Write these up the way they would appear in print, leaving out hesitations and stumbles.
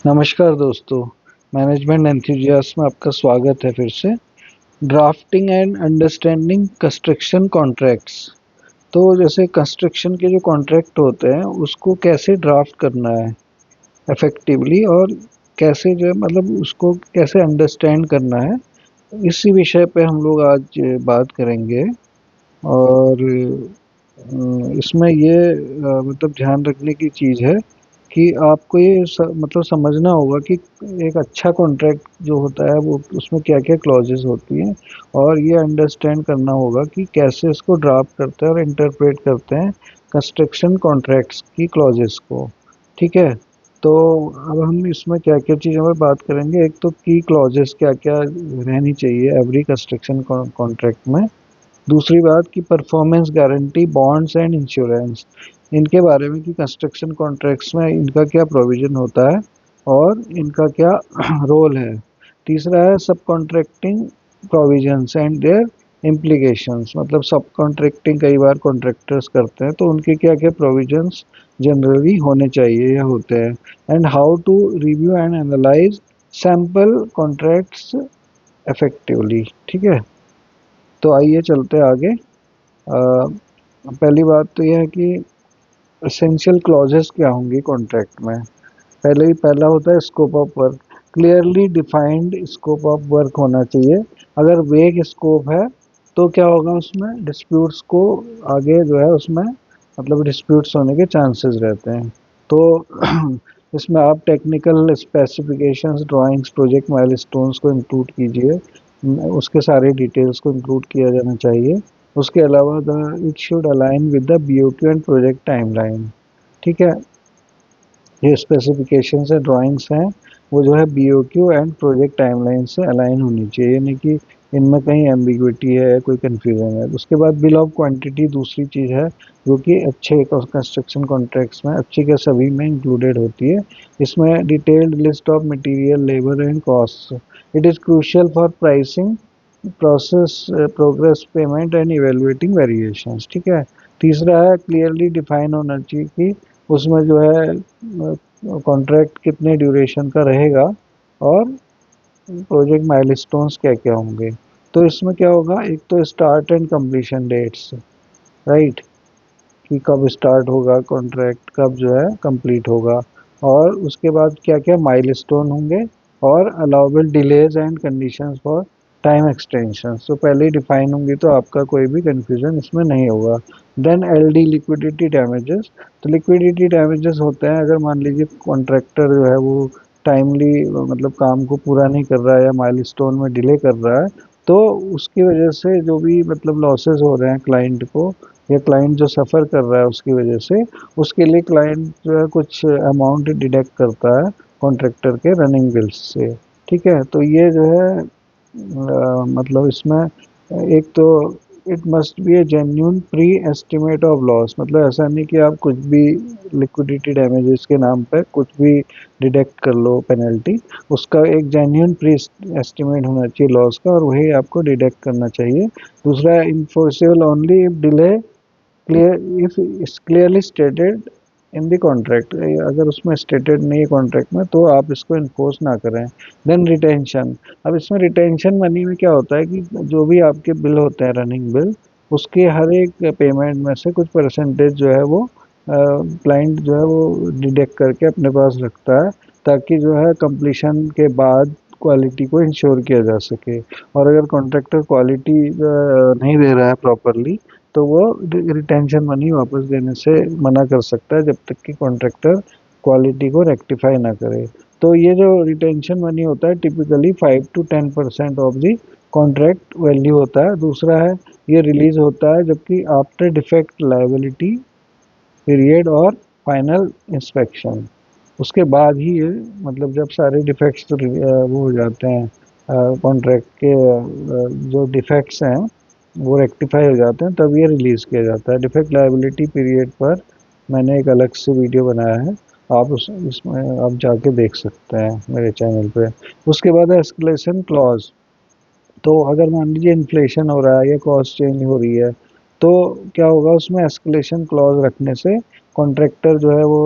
नमस्कार दोस्तों, management enthusiast में आपका स्वागत है फिर से। Drafting and understanding construction contracts. तो जैसे कंस्ट्रक्शन के जो कॉन्ट्रैक्ट होते हैं उसको कैसे ड्राफ्ट करना है इफेक्टिवली, और कैसे जो है मतलब उसको कैसे अंडरस्टैंड करना है, इसी विषय पे हम लोग आज बात करेंगे। और इसमें ये मतलब ध्यान रखने की चीज़ है कि आपको ये मतलब समझना होगा कि एक अच्छा कॉन्ट्रैक्ट जो होता है वो उसमें क्या क्या क्लॉजेस होती हैं, और ये अंडरस्टैंड करना होगा कि कैसे इसको ड्राफ्ट करते हैं और इंटरप्रेट करते हैं कंस्ट्रक्शन कॉन्ट्रैक्ट्स की क्लॉजेस को। ठीक है, तो अब हम इसमें क्या क्या चीज़ों पर बात करेंगे। एक तो की क्लॉजेस क्या क्या रहनी चाहिए एवरी कंस्ट्रक्शन कॉन्ट्रैक्ट में। दूसरी बात कि performance guarantee, bonds and insurance, इनके बारे में कि कंस्ट्रक्शन कॉन्ट्रैक्ट्स में इनका क्या प्रोविज़न होता है और इनका क्या रोल है। तीसरा है sub contracting provisions and their implications, मतलब सब कॉन्ट्रैक्टिंग कई बार कॉन्ट्रैक्टर्स करते हैं तो उनके क्या क्या प्रोविजंस जनरली होने चाहिए या होते हैं। And how to review and analyse sample contracts effectively. ठीक है, तो आइए चलते हैं आगे। पहली बात तो यह है कि एसेंशियल क्लॉजेस क्या होंगी कॉन्ट्रैक्ट में। पहला होता है scope of work. Clearly defined scope of work होना चाहिए। अगर वेग स्कोप है तो क्या होगा, उसमें डिस्प्यूट्स को आगे जो है उसमें मतलब डिस्प्यूट्स होने के चांसेस रहते हैं। तो इसमें आप technical specifications, drawings, project milestones को इंक्लूड कीजिए। उसके सारे डिटेल्स को इंक्लूड किया जाना चाहिए। उसके अलावा the it should align with the BOQ and project timeline. ठीक है, ये स्पेसिफिकेशंस है, ड्राइंग्स हैं, वो जो है बीओक्यू एंड प्रोजेक्ट टाइमलाइन से अलाइन होनी चाहिए, यानी कि इनमें कहीं एम्बिग्विटी है, कोई कन्फ्यूजन है। उसके बाद बिल ऑफ क्वांटिटी दूसरी चीज़ है जो कि अच्छे कंस्ट्रक्शन कॉन्ट्रैक्ट्स में, अच्छे के सभी में इंक्लूडेड होती है। इसमें detailed list of material, labour and cost. It is crucial for pricing process, progress payment and evaluating variations. ठीक है, तीसरा है क्लियरली डिफाइन होना चाहिए कि उसमें जो है कॉन्ट्रैक्ट कितने ड्यूरेशन का रहेगा और प्रोजेक्ट माइलस्टोन्स क्या क्या होंगे। तो इसमें क्या होगा, एक तो start and completion dates, right, कि कब स्टार्ट होगा कॉन्ट्रैक्ट, कब जो है कंप्लीट होगा, और उसके बाद क्या क्या माइलस्टोन होंगे, और allowable delays and conditions for time extension. तो पहले ही डिफाइन होंगी तो आपका कोई भी कंफ्यूजन इसमें नहीं होगा। Then LD liquidity damages. तो लिक्विडिटी डैमेजेस होते हैं अगर मान लीजिए कॉन्ट्रैक्टर जो है वो टाइमली मतलब काम को पूरा नहीं कर रहा है या माइलस्टोन में डिले कर रहा है, तो उसकी वजह से जो भी मतलब लॉसेस हो रहे हैं क्लाइंट को, या क्लाइंट जो सफ़र कर रहा है उसकी वजह से, उसके लिए क्लाइंट जो है कुछ अमाउंट डिडक्ट करता है कॉन्ट्रैक्टर के रनिंग बिल्स से। ठीक है, तो ये जो है मतलब इसमें एक तो it must be A genuine pre estimate of loss, मतलब ऐसा नहीं कि आप कुछ भी लिक्विडिटी डैमेजेस के नाम पे कुछ भी डिडक्ट कर लो पेनल्टी। उसका एक जेन्यून प्री एस्टिमेट होना चाहिए लॉस का, और वही आपको डिडक्ट करना चाहिए। दूसरा, enforceable only if delay clear, if it's clearly stated in the contract. अगर उसमें स्टेटेड नहीं है कॉन्ट्रैक्ट में तो आप इसको इन्फोर्स ना करें। Then retention. अब इसमें रिटेंशन मनी में क्या होता है कि जो भी आपके बिल होते हैं रनिंग बिल, उसके हर एक पेमेंट में से कुछ परसेंटेज जो है वो क्लाइंट जो है वो डिडक्ट करके अपने पास रखता है, ताकि जो है कंप्लीशन के बाद क्वालिटी को इंश्योर किया जा सके। और अगर कॉन्ट्रैक्टर क्वालिटी नहीं दे रहा है प्रॉपरली तो वो रिटेंशन मनी वापस देने से मना कर सकता है जब तक कि कॉन्ट्रैक्टर क्वालिटी को रेक्टिफाई ना करे। तो ये जो रिटेंशन मनी होता है typically 5 to 10% of the contract value होता है। दूसरा है ये रिलीज होता है जबकि आफ्टर डिफेक्ट लायबिलिटी पीरियड और फाइनल इंस्पेक्शन, उसके बाद ही ये मतलब जब सारे डिफेक्ट्स तो वो हो जाते हैं कॉन्ट्रैक्ट के जो डिफेक्ट्स हैं वो रेक्टिफाई हो जाते हैं, तब ये रिलीज़ किया जाता है। डिफेक्ट लायबिलिटी पीरियड पर मैंने एक अलग से वीडियो बनाया है, आप उस इसमें आप जाके देख सकते हैं मेरे चैनल पे। उसके बाद है एस्केलेशन क्लॉज। तो अगर मान लीजिए इन्फ्लेशन हो रहा है या कॉस्ट चेंज हो रही है तो क्या होगा उसमें एस्केलेशन क्लॉज रखने से कॉन्ट्रैक्टर जो है वो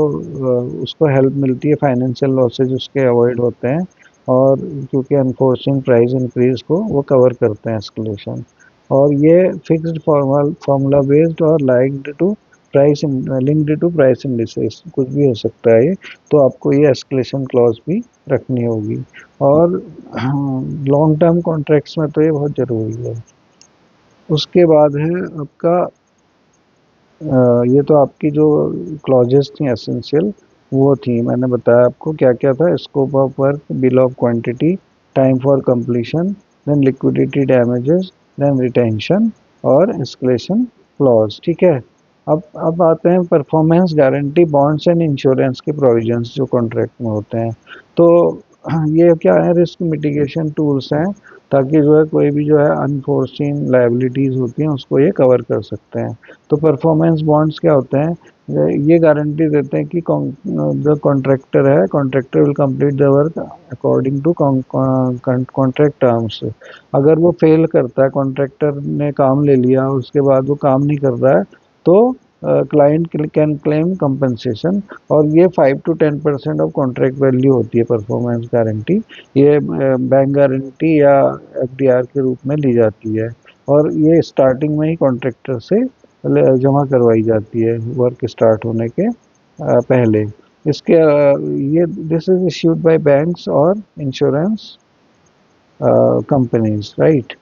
उसको हेल्प मिलती है, फाइनेंशियल लॉसेज उसके अवॉइड होते हैं, और क्योंकि अनफोर्सिंग प्राइस इंक्रीज को वो कवर करते हैं एस्केलेशन। और ये फिक्स्ड फार्मूला बेस्ड और लिंक्ड टू प्राइस इंडिसेस कुछ भी हो सकता है ये। तो आपको ये एस्केलेशन क्लॉज भी रखनी होगी। और लॉन्ग टर्म कॉन्ट्रैक्ट्स में तो ये बहुत ज़रूरी है। उसके बाद है आपका ये तो आपकी जो क्लॉजेस थी एसेंशियल वो थी, मैंने बताया आपको क्या क्या था। Scope of work, bill of quantity, time for completion, then liquidity damages, then retention और एस्केलेशन क्लॉज। ठीक है। अब आते हैं performance guarantee, bonds and insurance के प्रोविजंस जो कॉन्ट्रैक्ट में होते हैं। तो ये क्या है, रिस्क मिटिगेशन टूल्स हैं, ताकि जो है कोई भी जो है अनफोर्सीन लायबिलिटीज होती हैं उसको ये कवर कर सकते हैं। तो परफॉर्मेंस बॉन्ड्स क्या होते हैं, ये गारंटी देते हैं कि जो कॉन्ट्रैक्टर है, contractor will complete the work according to contract terms. अगर वो फेल करता है, कॉन्ट्रैक्टर ने काम ले लिया उसके बाद वो काम नहीं कर रहा है, तो क्लाइंट कैन क्लेम कंपनसेशन। और ये 5 to 10% ऑफ कॉन्ट्रैक्ट वैल्यू होती है परफॉर्मेंस गारंटी। ये बैंक गारंटी या एफडीआर के रूप में ली जाती है, और ये स्टार्टिंग में ही कॉन्ट्रैक्टर से जमा करवाई जाती है वर्क स्टार्ट होने के पहले। इसके ये this is issued by banks और इंश्योरेंस कंपनीज, राइट।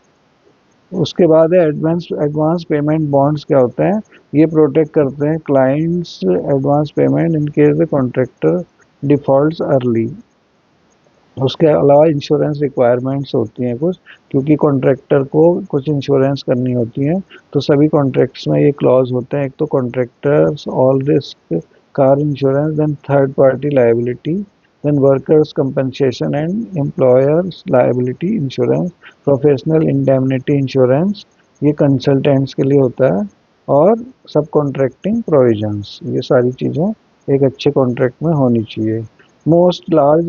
उसके बाद है एडवांस एडवांस पेमेंट बॉन्ड्स। क्या होते हैं, ये प्रोटेक्ट करते हैं clients advance payment in case the contractor defaults early. उसके अलावा इंश्योरेंस रिक्वायरमेंट्स होती हैं कुछ, क्योंकि कॉन्ट्रैक्टर को कुछ इंश्योरेंस करनी होती है। तो सभी कॉन्ट्रैक्ट्स में ये क्लॉज होते हैं। एक तो contractors all risk car insurance, then third party liability, then workers compensation and employers liability insurance, professional indemnity insurance, ये कंसल्टेंट्स के लिए होता है, और सब कॉन्ट्रैक्टिंग प्रोविजंस। ये सारी चीज़ें एक अच्छे कॉन्ट्रैक्ट में होनी चाहिए। Most large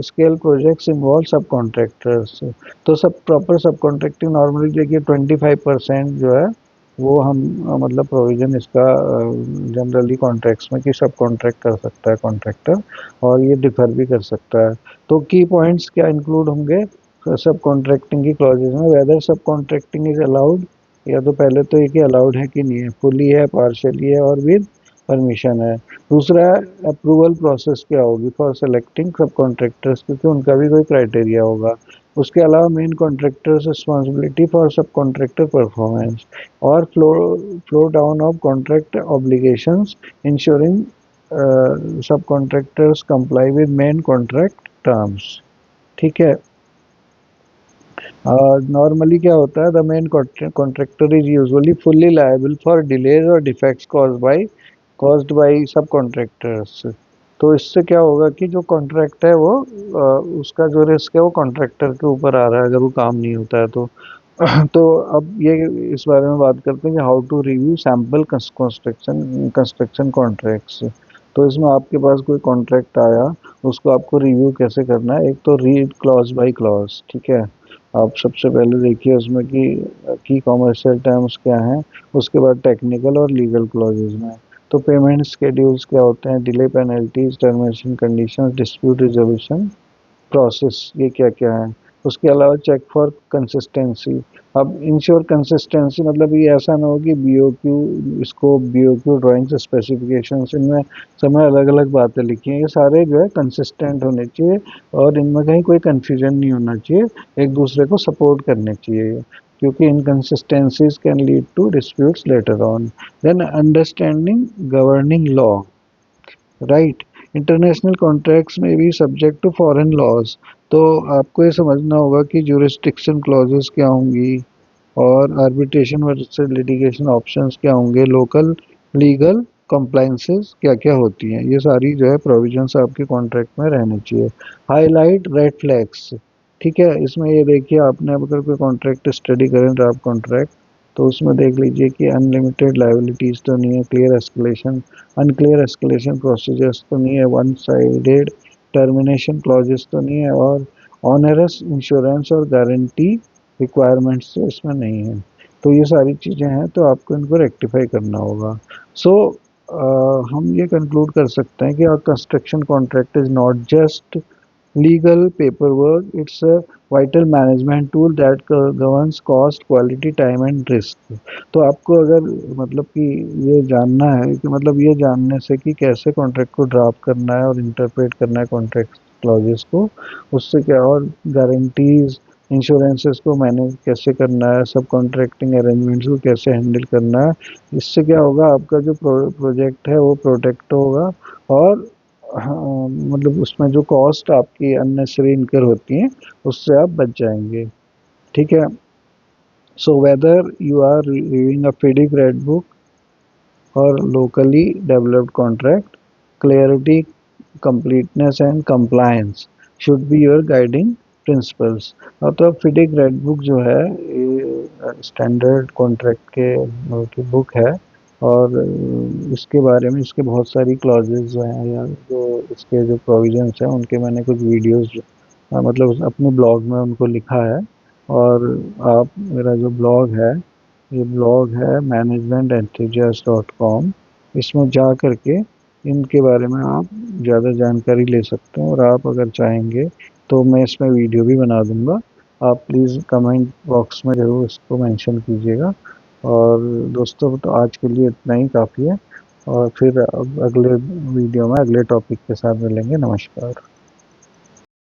scale projects involve सब कॉन्ट्रैक्टर्स। तो सब प्रॉपर सब कॉन्ट्रैक्टिंग नॉर्मली देखिए 25% जो है वो हम मतलब प्रोविजन इसका जनरली कॉन्ट्रैक्ट्स में कि सब कॉन्ट्रैक्ट कर सकता है कॉन्ट्रैक्टर, और ये डिफर भी कर सकता है। तो की पॉइंट्स क्या इंक्लूड होंगे सब कॉन्ट्रैक्टिंग की क्लॉजेज में, वेदर सब कॉन्ट्रैक्टिंग इज अलाउड, या तो पहले तो ये कि अलाउड है कि नहीं है, फुली है, पार्शियली है, और विद परमिशन है। दूसरा अप्रूवल प्रोसेस क्या होगी फॉर सेलेक्टिंग सब कॉन्ट्रैक्टर्स, क्योंकि उनका भी कोई क्राइटेरिया होगा। उसके अलावा main contractors responsibility for sub contractor performance, और flow down of contract obligations, ensuring sub contractors comply with main contract terms. ठीक है। नॉर्मली क्या होता है, the main contractor is usually fully liable for delays और defects caused by sub contractors. तो इससे क्या होगा कि जो कॉन्ट्रैक्ट है वो उसका जो रिस्क है वो कॉन्ट्रैक्टर के ऊपर आ रहा है अगर वो काम नहीं होता है तो। तो अब ये इस बारे में बात करते हैं कि how to review sample construction construction contracts. तो इसमें आपके पास कोई कॉन्ट्रैक्ट आया, उसको आपको रिव्यू कैसे करना है। एक तो रीड क्लॉज बाय क्लॉज। ठीक है। आप सबसे पहले देखिए उसमें कि की कॉमर्शियल टर्म्स क्या हैं, उसके बाद टेक्निकल और लीगल क्लॉजेज में। तो पेमेंट स्केड्यूल्स क्या होते हैं, delay penalties, termination conditions, dispute resolution process, ये क्या क्या है। उसके अलावा चेक फॉर कंसिस्टेंसी। अब इंश्योर कंसिस्टेंसी मतलब ये ऐसा ना हो कि BOQ scope, BOQ drawings, specifications, इनमें समय अलग अलग बातें लिखी हैं, ये सारे जो है कंसिस्टेंट होने चाहिए, और इनमें कहीं कोई कन्फ्यूजन नहीं होना चाहिए, एक दूसरे को सपोर्ट करने चाहिए, क्योंकि inconsistencies can lead to disputes later on. Then understanding governing law, right. International contracts में भी सब्जेक्ट टू फॉरेन लॉज। तो आपको ये समझना होगा कि ज्यूरिसडिक्शन क्लॉजेस क्या होंगी, और आर्बिट्रेशन वर्सेस लिटिगेशन ऑप्शंस क्या होंगे, लोकल लीगल कंप्लाइंसेस क्या क्या होती हैं, ये सारी जो है प्रोविजंस आपके कॉन्ट्रैक्ट में रहनी चाहिए। Highlight red flags. ठीक है। इसमें ये देखिए, आपने अगर कोई कॉन्ट्रैक्ट स्टडी करें ड्राफ्ट कॉन्ट्रैक्ट, तो उसमें देख लीजिए कि अनलिमिटेड लायबिलिटीज तो नहीं है, clear escalation unclear escalation procedures तो नहीं है, वन साइडेड टर्मिनेशन क्लॉजेस तो नहीं है, और ऑनरस इंश्योरेंस और गारंटी रिक्वायरमेंट्स तो इसमें नहीं है। तो ये सारी चीज़ें हैं, तो आपको इनको रेक्टिफाई करना होगा। सो हम ये कंक्लूड कर सकते हैं कि our construction contract is not just legal paperwork, it's a vital management tool that governs cost, quality, time and risk। तो आपको अगर मतलब कि ये जानना है कि मतलब ये जानने से कि कैसे कॉन्ट्रैक्ट को ड्राफ्ट करना है और इंटरप्रेट करना है कॉन्ट्रैक्ट क्लॉजेस को, उससे क्या और गारंटीज, इंश्योरेंसेस को मैनेज कैसे करना है, सब कॉन्ट्रैक्टिंग अरेंजमेंट्स को कैसे हैंडल करना है, इससे क्या होगा आपका जो प्रोजेक्ट है वो प्रोटेक्ट होगा। और हाँ, मतलब उसमें जो कॉस्ट आपकी अननेसेसरी इनकर होती हैं उससे आप बच जाएंगे। ठीक है। So whether you are reviewing a FIDIC red book और locally developed contract, clarity, completeness and compliance should be your guiding principles। मतलब FIDIC रेड बुक जो है ये स्टैंडर्ड कॉन्ट्रैक्ट के की बुक है, और इसके बारे में इसके बहुत सारी क्लॉजेज जो हैं या जो इसके जो प्रोविजंस हैं उनके मैंने कुछ वीडियोस मतलब अपने ब्लॉग में उनको लिखा है। और आप मेरा जो ब्लॉग है, ये ब्लॉग है managemententhhusiast.com, इसमें जा कर के इनके बारे में आप ज़्यादा जानकारी ले सकते हैं। और आप अगर चाहेंगे तो मैं इसमें वीडियो भी बना दूंगा, आप प्लीज़ कमेंट बॉक्स में ज़रूर इसको मेंशन कीजिएगा। और दोस्तों तो आज के लिए इतना ही काफ़ी है, और फिर अब अगले वीडियो में अगले टॉपिक के साथ मिलेंगे। नमस्कार।